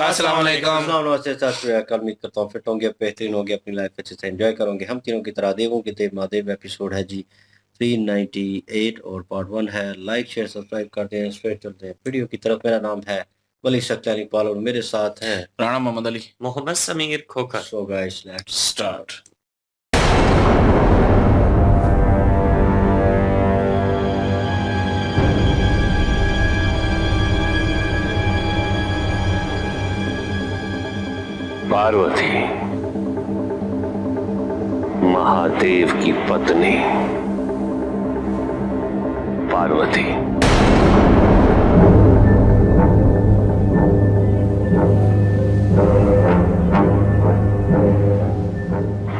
अस्सलाम वालेकुम। नमस्ते सत श्री अकाल। उम्मीद करता हूँ फिट होंगे, बेहतरीन होंगे, अपनी लाइफ अच्छे से एंजॉय करोगे। हम तीनों की तरह देवों के देव महादेव एपिसोड है जी 398 और पार्ट 1 है। लाइक शेयर सब्सक्राइब करते हैं, स्ट्रेट चलते हैं वीडियो की तरफ। मेरा नाम है वली सख्तानी पाल और मेरे साथ हैं Rana Mohammad Ali, Mohammad Sameer Khokhar. So guys let's start. Parvati, Mahadev की पत्नी पार्वती।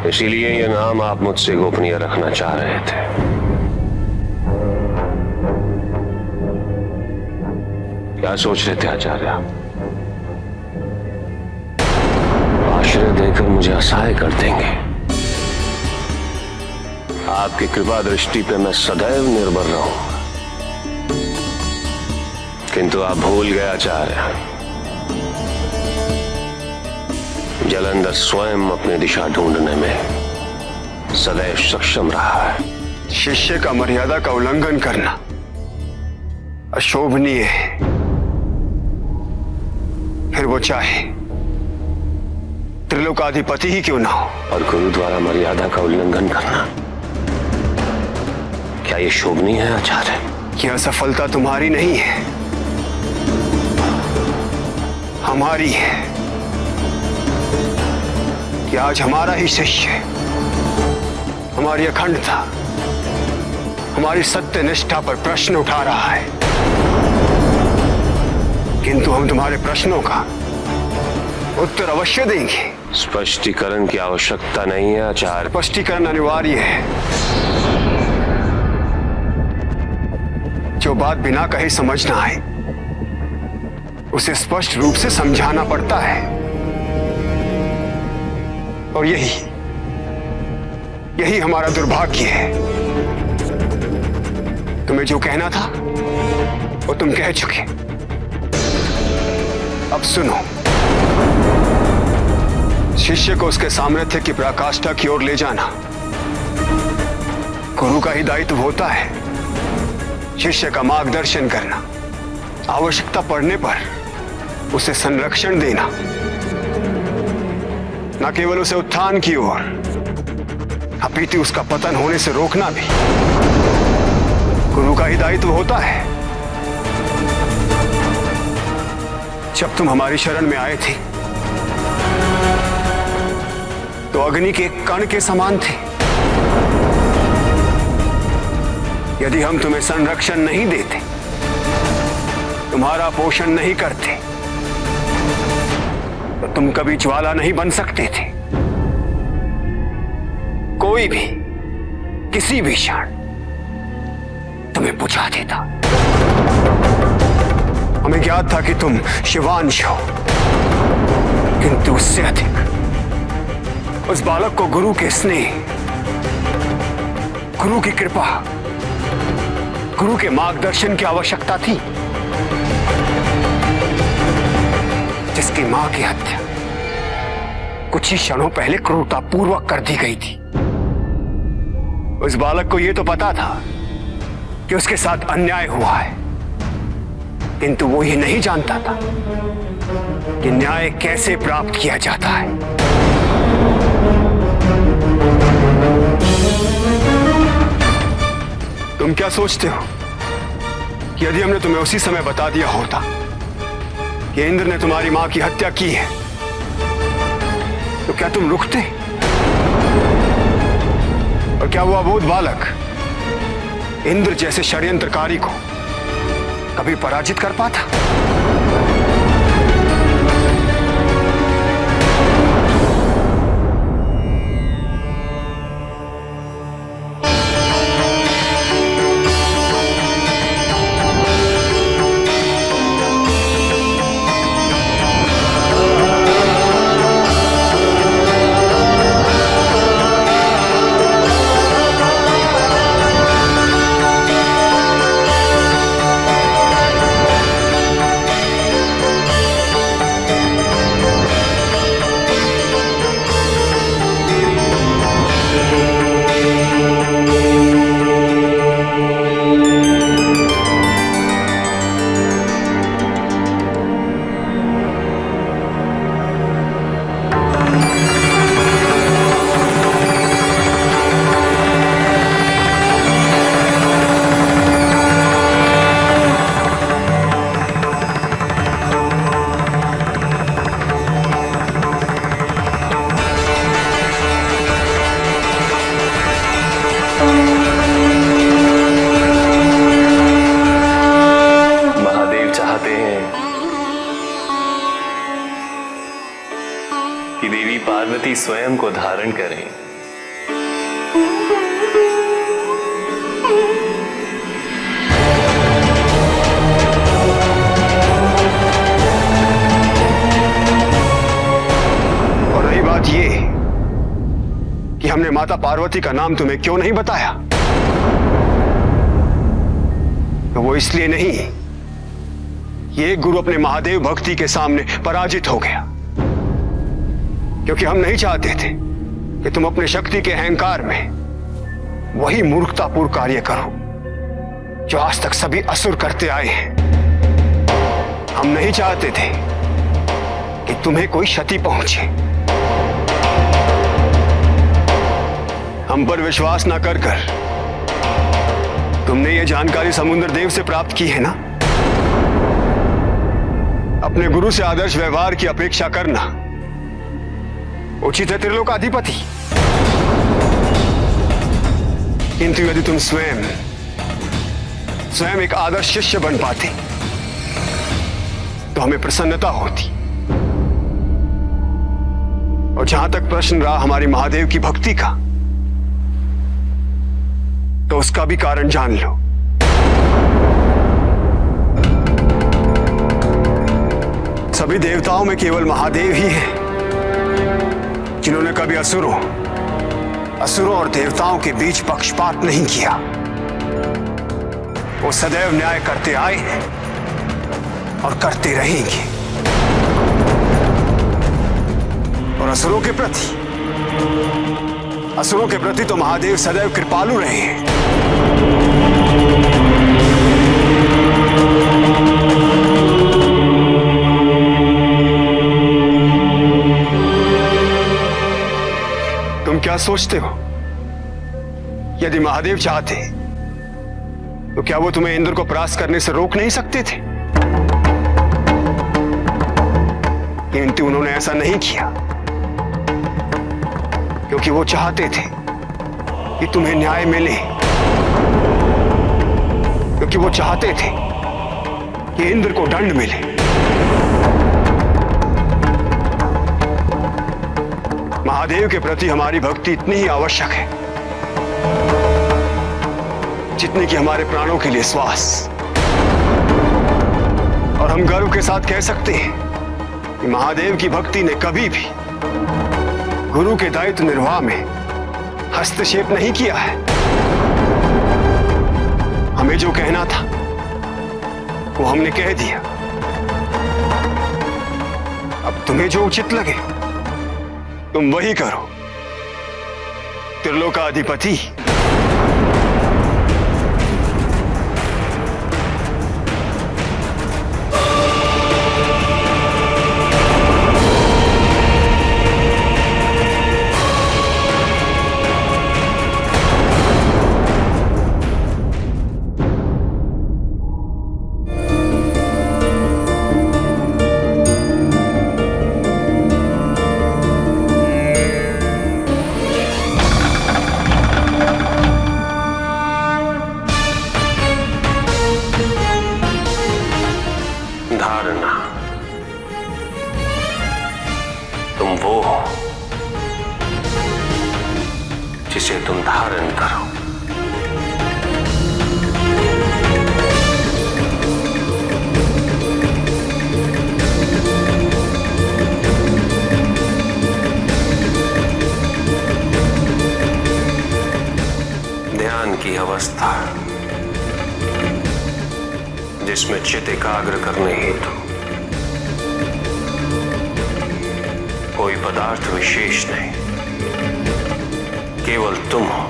इसीलिए यह नाम आप मुझसे गोपनीय रखना चाह रहे थे। क्या सोच रहे थे आचार्य? आश्रय देकर मुझे असहाय कर देंगे। आपकी कृपा दृष्टि पे मैं सदैव निर्भर रहूंगा। किंतु आप भूल गए आचार्य, जलंधर स्वयं अपनी दिशा ढूंढने में सदैव सक्षम रहा है। शिष्य का मर्यादा का उल्लंघन करना अशोभनीय है, फिर वो चाहे त्रिलोकाधिपति ही क्यों ना हो। और गुरु द्वारा मर्यादा का उल्लंघन करना, क्या ये शोभनीय है आचार्य? यह असफलता तुम्हारी नहीं है, हमारी है कि आज हमारा ही शिष्य हमारी अखंडता, हमारी सत्य निष्ठा पर प्रश्न उठा रहा है। किंतु हम तुम्हारे प्रश्नों का उत्तर अवश्य देंगे। स्पष्टीकरण की आवश्यकता नहीं है आचार्य। स्पष्टीकरण अनिवार्य है। जो बात बिना कहे समझ ना आए उसे स्पष्ट रूप से समझाना पड़ता है। और यही हमारा दुर्भाग्य है। तुम्हें जो कहना था वो तुम कह चुके। अब सुनो, शिष्य को उसके सामर्थ्य की पराकाष्ठा की ओर ले जाना गुरु का ही दायित्व होता है। शिष्य का मार्गदर्शन करना, आवश्यकता पड़ने पर उसे संरक्षण देना, न केवल उसे उत्थान की ओर अपितु उसका पतन होने से रोकना भी गुरु का ही दायित्व होता है। जब तुम हमारी शरण में आए थे तो अग्नि के कण के समान थे। यदि हम तुम्हें संरक्षण नहीं देते, तुम्हारा पोषण नहीं करते, तो तुम कभी ज्वाला नहीं बन सकते थे। कोई भी किसी भी क्षण तुम्हें बुझा देता। हमें ज्ञात था कि तुम शिवांश हो, किंतु उससे अधिक उस बालक को गुरु के स्नेह, गुरु की कृपा, गुरु के मार्गदर्शन की आवश्यकता थी। जिसकी मां की हत्या कुछ ही क्षणों पहले क्रूरतापूर्वक कर दी गई थी। उस बालक को यह तो पता था कि उसके साथ अन्याय हुआ है, किंतु वो ये नहीं जानता था कि न्याय कैसे प्राप्त किया जाता है। तुम क्या सोचते हो कि यदि हमने तुम्हें उसी समय बता दिया होता कि इंद्र ने तुम्हारी मां की हत्या की है, तो क्या तुम रुकते? और क्या वो अबोध बालक इंद्र जैसे षड्यंत्रकारी को कभी पराजित कर पाता? ही स्वयं को धारण करें। और रही बात ये कि हमने माता पार्वती का नाम तुम्हें क्यों नहीं बताया, तो वो इसलिए नहीं, ये गुरु अपने महादेव भक्ति के सामने पराजित हो गया, क्योंकि हम नहीं चाहते थे कि तुम अपने शक्ति के अहंकार में वही मूर्खतापूर्ण कार्य करो जो आज तक सभी असुर करते आए हैं। हम नहीं चाहते थे कि तुम्हें कोई क्षति पहुंचे। हम पर विश्वास ना कर तुमने ये जानकारी समुद्र देव से प्राप्त की है ना। अपने गुरु से आदर्श व्यवहार की अपेक्षा करना उचित है त्रिलोकाधिपति, किंतु यदि तुम स्वयं एक आदर्श शिष्य बन पाते तो हमें प्रसन्नता होती। और जहां तक प्रश्न रहा हमारे महादेव की भक्ति का, तो उसका भी कारण जान लो। सभी देवताओं में केवल महादेव ही हैं जिन्होंने कभी असुरों और देवताओं के बीच पक्षपात नहीं किया। वो सदैव न्याय करते आए हैं और करते रहेंगे। और असुरों के प्रति तो महादेव सदैव कृपालु रहे हैं। तुम क्या सोचते हो, यदि महादेव चाहते तो क्या वो तुम्हें इंद्र को परास्त करने से रोक नहीं सकते थे? किंतु उन्होंने ऐसा नहीं किया, क्योंकि वो चाहते थे कि तुम्हें न्याय मिले, क्योंकि वो चाहते थे कि इंद्र को दंड मिले। महादेव के प्रति हमारी भक्ति इतनी ही आवश्यक है जितनी कि हमारे प्राणों के लिए श्वास। और हम गर्व के साथ कह सकते हैं कि महादेव की भक्ति ने कभी भी गुरु के दायित्व निर्वाह में हस्तक्षेप नहीं किया है। हमें जो कहना था वो हमने कह दिया। अब तुम्हें जो उचित लगे तुम वही करो, त्रिलोकाधिपति। धारणा, तुम वो हो जिसे तुम धारण करो। ध्यान की अवस्था जिसमें चित्त एकाग्र करने हेतु कोई पदार्थ विशेष नहीं, केवल तुम हो,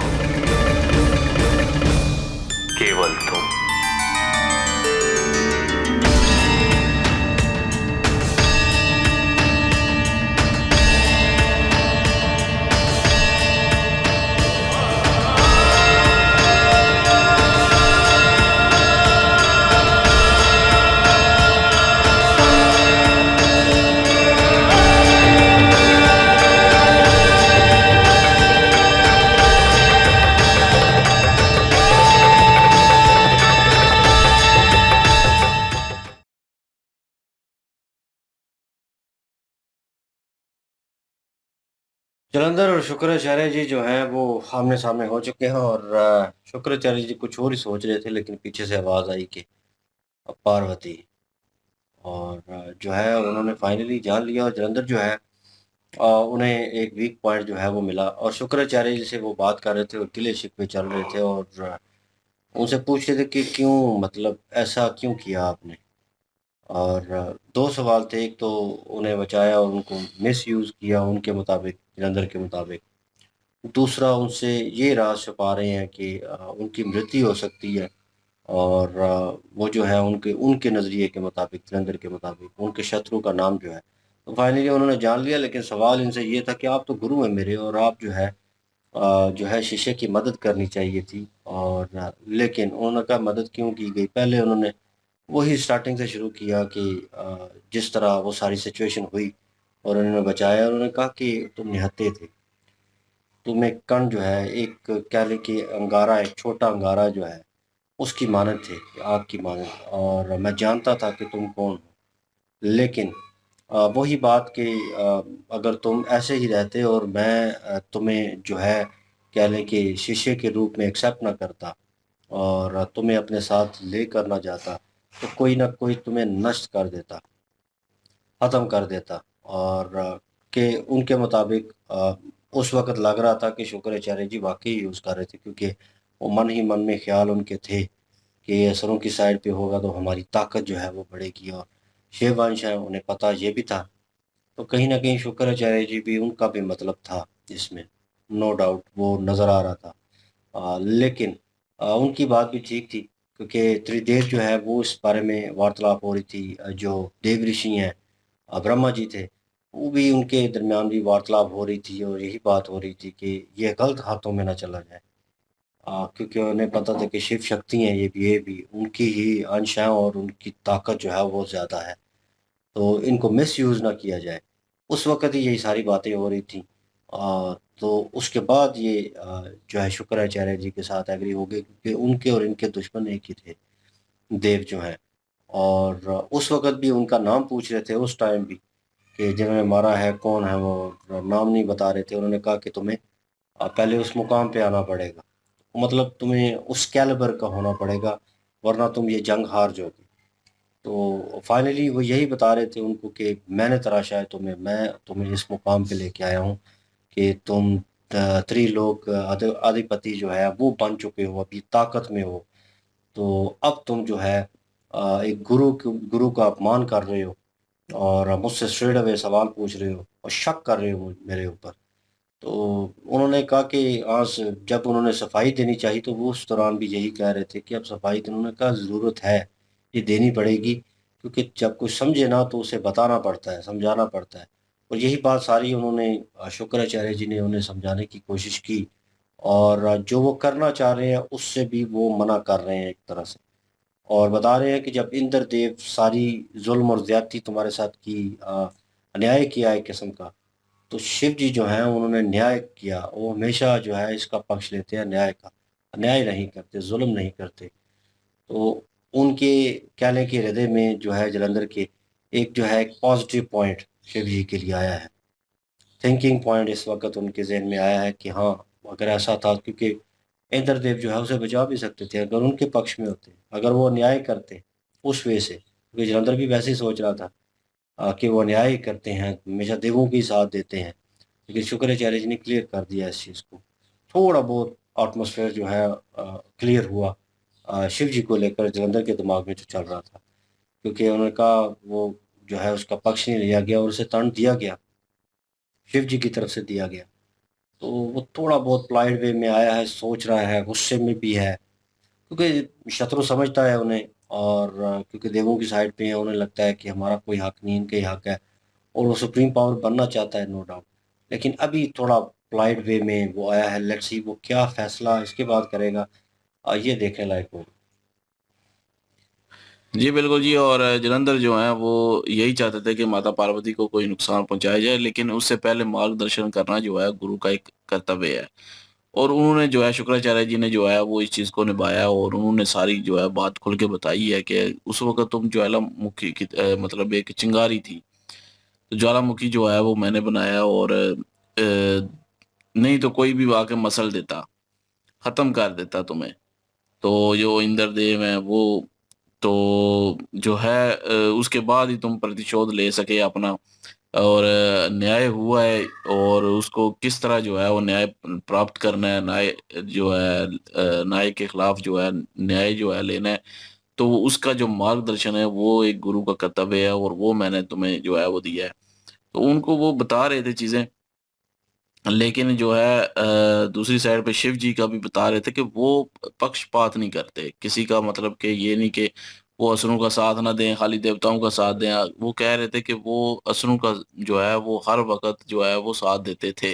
केवल तुम। जलंधर और शुक्राचार्य जी जो हैं वो आमने सामने हो चुके हैं और शुक्राचार्य जी कुछ और ही सोच रहे थे, लेकिन पीछे से आवाज़ आई कि अब पार्वती, और जो है उन्होंने फाइनली जान लिया। और जलंधर जो है उन्हें एक वीक पॉइंट जो है वो मिला, और शुक्राचार्य जी से वो बात कर रहे थे और गिले शिकवे चल रहे थे, और उनसे पूछ रहे थे कि क्यों, मतलब ऐसा क्यों किया आपने। और दो सवाल थे, एक तो उन्हें बचाया और उनको मिस यूज़ किया उनके मुताबिक, जलंधर के मुताबिक। दूसरा, उनसे ये राज छुपा रहे हैं कि उनकी मृत्यु हो सकती है, और वो जो है उनके उनके नज़रिए के मुताबिक, जलंधर के मुताबिक, उनके शत्रु का नाम जो है। तो फाइनली उन्होंने जान लिया, लेकिन सवाल इनसे ये था कि आप तो गुरु हैं मेरे, और आप जो है शिष्य की मदद करनी चाहिए थी। और लेकिन उन्होंने कहा मदद क्यों की गई। पहले उन्होंने वही स्टार्टिंग से शुरू किया कि जिस तरह वो सारी सिचुएशन हुई और उन्होंने बचाया। उन्होंने कहा कि तुम निहत्थे थे, तुम एक कण जो है, एक कह लें कि अंगारा, एक छोटा अंगारा जो है, उसकी मानद थे, आग की मानद, और मैं जानता था कि तुम कौन हो। लेकिन वही बात कि अगर तुम ऐसे ही रहते और मैं तुम्हें जो है कह लें कि शिष्य के रूप में एक्सेप्ट ना करता और तुम्हें अपने साथ लेकर ना जाता, तो कोई ना कोई तुम्हें नष्ट कर देता, ख़त्म कर देता। और कि उनके मुताबिक उस वक़्त लग रहा था कि शुक्राचार्य जी वाक़ई यूज़ कर रहे थे, क्योंकि वो मन ही मन में ख़्याल उनके थे कि असुरों की साइड पे होगा तो हमारी ताकत जो है वो बढ़ेगी, और शिववंश है, उन्हें पता ये भी था। तो कहीं न कहीं शुक्राचार्य जी भी, उनका भी मतलब था इसमें, नो डाउट वो नज़र आ रहा था। लेकिन उनकी बात भी ठीक थी, क्योंकि त्रिदेव जो है वो इस बारे में वार्तालाप हो रही थी। जो देव ऋषि हैं, ब्रह्मा जी थे, वो भी, उनके दरमियान भी वार्तालाप हो रही थी, और यही बात हो रही थी कि ये गलत हाथों में ना चला जाए। क्योंकि उन्हें पता था कि शिव शक्ति हैं, ये भी उनकी ही अंश हैं, और उनकी ताकत जो है वो ज़्यादा है, तो इनको मिसयूज़ ना किया जाए। उस वक़्त ही यही सारी बातें हो रही थी। तो उसके बाद ये जो है शुक्राचार्य जी के साथ एग्री हो गए, क्योंकि उनके और इनके दुश्मन एक ही थे, देव जो हैं। और उस वक़्त भी उनका नाम पूछ रहे थे, उस टाइम भी, कि जिन्होंने मारा है कौन है वो, नाम नहीं बता रहे थे। उन्होंने कहा कि तुम्हें पहले उस मुकाम पे आना पड़ेगा, मतलब तुम्हें उस कैलिबर का होना पड़ेगा, वरना तुम ये जंग हार जाओगे। तो फाइनली वो यही बता रहे थे उनको कि मैंने तराशा है तुम्हें, मैं तुम्हें इस मुकाम पे लेके आया हूँ कि तुम त्रिलोक अधिपति जो है वो बन चुके हो, अभी ताकत में हो। तो अब तुम जो है एक गुरु का अपमान कर रहे हो, और मुझसे स्ट्रेट अवे सवाल पूछ रहे हो और शक कर रहे हो मेरे ऊपर। तो उन्होंने कहा कि जब उन्होंने सफाई देनी चाहिए, तो वो उस दौरान भी यही कह रहे थे कि अब सफाई तो, उन्होंने कहा ज़रूरत है, ये देनी पड़ेगी, क्योंकि जब कुछ समझे ना तो उसे बताना पड़ता है, समझाना पड़ता है। और यही बात सारी उन्होंने शुक्राचार्य जी ने उन्हें समझाने की कोशिश की, और जो वो करना चाह रहे हैं उससे भी वो मना कर रहे हैं एक तरह से, और बता रहे हैं कि जब इंद्र देव सारी जुल्म और ज्यादती तुम्हारे साथ की, अन्याय किया है किस्म का, तो शिव जी जो हैं उन्होंने न्याय किया। वो हमेशा जो है इसका पक्ष लेते हैं, न्याय का, अन्याय नहीं करते, जुल्म नहीं करते। तो उनके कह लें कि हृदय में जो है जलंधर के, एक जो है एक पॉजिटिव पॉइंट शिव जी के लिए आया है, थिंकिंग पॉइंट इस वक्त उनके जहन में आया है कि हाँ, अगर ऐसा था, क्योंकि इंद्रदेव जो है उसे बचा भी सकते थे अगर उनके पक्ष में होते, अगर वो न्याय करते उस वे से, क्योंकि जलंधर भी वैसे ही सोच रहा था कि वो न्याय करते हैं, हमेशा देवों की साथ देते हैं। लेकिन शुक्राचार्य जी ने क्लियर कर दिया इस चीज़ को। थोड़ा बहुत एटमॉस्फेयर जो है क्लियर हुआ शिव जी को लेकर जलंधर के दिमाग में जो चल रहा था, क्योंकि उन्होंने कहा वो जो है उसका पक्ष नहीं लिया गया और उसे दंड दिया गया, शिव जी की तरफ से दिया गया। तो वो थोड़ा बहुत प्लाइड वे में आया है, सोच रहा है, गुस्से में भी है, क्योंकि शत्रु समझता है उन्हें, और क्योंकि देवों की साइड पे है, उन्हें लगता है कि हमारा कोई हक नहीं, इनका ही हक है, और वो सुप्रीम पावर बनना चाहता है, नो डाउट। लेकिन अभी थोड़ा प्लाइड वे में वो आया है, लेट्स सी वो क्या फैसला इसके बाद करेगा, ये देखने लायक होगा। जी बिल्कुल जी। और जलंधर जो हैं वो यही चाहते थे कि माता पार्वती को कोई नुकसान पहुंचाया जाए, लेकिन उससे पहले मार्गदर्शन करना जो है गुरु का एक कर्तव्य है। और उन्होंने जो है शुक्राचार्य जी ने जो है वो इस चीज़ को निभाया, और उन्होंने सारी जो है बात खुल के बताई है कि उस वक्त तुम ज्वालामुखी की मतलब एक चिंगारी थी, तो ज्वालामुखी जो है वो मैंने बनाया, और नहीं तो कोई भी आके मसल देता, खत्म कर देता तुम्हें। तो जो इंद्रदेव है वो तो जो है उसके बाद ही तुम प्रतिशोध ले सके अपना। और न्याय हुआ है, और उसको किस तरह जो है वो न्याय प्राप्त करना है, न्याय जो है न्याय के खिलाफ जो है न्याय जो है लेना है। तो उसका जो मार्गदर्शन है वो एक गुरु का कर्तव्य है, और वो मैंने तुम्हें जो है वो दिया है। तो उनको वो बता रहे थे चीजें, लेकिन जो है दूसरी साइड पे शिव जी का भी बता रहे थे कि वो पक्षपात नहीं करते किसी का, मतलब कि ये नहीं कि वो असुरों का साथ ना दें, खाली देवताओं का साथ दें। वो कह रहे थे कि वो असुरों का जो है वो हर वक्त जो है वो साथ देते थे।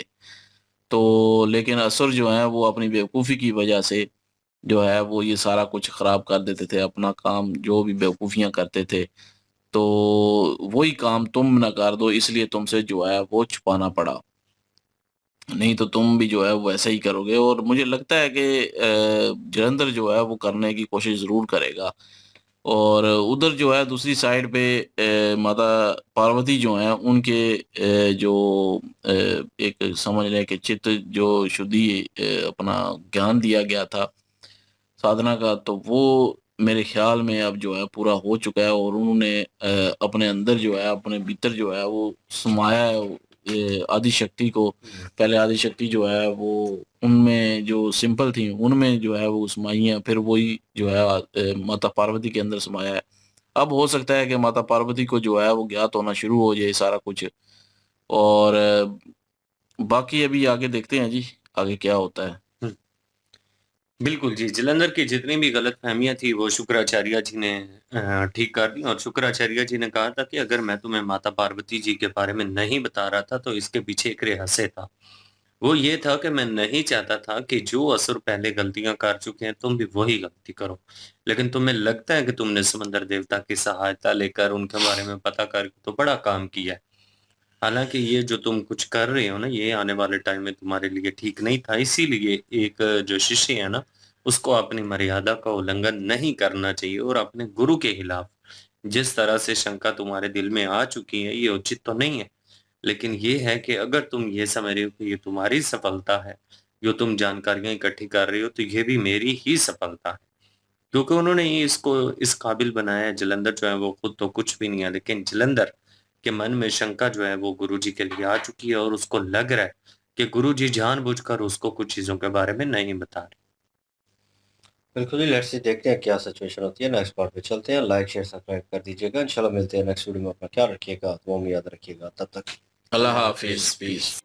तो लेकिन असुर जो है वो अपनी बेवकूफ़ी की वजह से जो है वो ये सारा कुछ खराब कर देते थे, अपना काम जो भी बेवकूफ़ियां करते थे। तो वही काम तुम ना कर दो, इसलिए तुमसे जो है वो छुपाना पड़ा, नहीं तो तुम भी जो है वो ऐसा ही करोगे। और मुझे लगता है कि जलंधर जो है वो करने की कोशिश ज़रूर करेगा। और उधर जो है दूसरी साइड पे माता पार्वती जो हैं उनके जो एक समझ लें कि चित्त जो शुद्धि अपना ज्ञान दिया गया था साधना का, तो वो मेरे ख्याल में अब जो है पूरा हो चुका है। और उन्होंने अपने अंदर जो है अपने भीतर जो है वो समाया है ये आदि शक्ति को। पहले आदि शक्ति जो है वो उनमें जो सिंपल थी उनमें जो है वो समाई है, फिर वही जो है माता पार्वती के अंदर समाया है। अब हो सकता है कि माता पार्वती को जो है वो ज्ञात होना शुरू हो जाए सारा कुछ। और बाकी अभी आगे देखते हैं जी, आगे क्या होता है। बिल्कुल जी, जलंधर की जितनी भी गलतफ़हमियाँ थी वो शुक्राचार्य जी ने ठीक कर दी। और शुक्राचार्य जी ने कहा था कि अगर मैं तुम्हें माता पार्वती जी के बारे में नहीं बता रहा था तो इसके पीछे एक रहस्य था। वो ये था कि मैं नहीं चाहता था कि जो असुर पहले गलतियाँ कर चुके हैं तुम भी वही गलती करो। लेकिन तुम्हें लगता है कि तुमने समंदर देवता की सहायता लेकर उनके बारे में पता करके तो बड़ा काम किया है। हालाँकि ये जो तुम कुछ कर रहे हो ना, ये आने वाले टाइम में तुम्हारे लिए ठीक नहीं था। इसीलिए एक जो शिष्य है ना, उसको अपनी मर्यादा का उल्लंघन नहीं करना चाहिए और अपने गुरु के खिलाफ जिस तरह से शंका तुम्हारे दिल में आ चुकी है, ये उचित तो नहीं है। लेकिन ये है कि अगर तुम ये समझ रहे हो कि ये तुम्हारी सफलता है, जो तुम जानकारियाँ इकट्ठी कर रहे हो, तो ये भी मेरी ही सफलता है। क्योंकि उन्होंने ही इसको इस काबिल बनाया है। जलंधर जो है वो खुद तो कुछ भी नहीं है, लेकिन जलंधर के मन में शंका जो है वो गुरुजी के लिए आ चुकी है और उसको लग रहा है कि गुरुजी जानबूझकर उसको कुछ चीज़ों के बारे में नहीं बता रहे। बिल्कुल जी, लेट्स सी देखते हैं क्या सिचुएशन होती है। नेक्स्ट पार्ट पे चलते हैं। लाइक शेयर सब्सक्राइब कर दीजिएगा। इंशाल्लाह मिलते हैं नेक्स्ट वीडियो में। अपना ख्याल रखिएगा, दुआ में याद रखिएगा। तब तक अल्लाह हाफिज, पीस।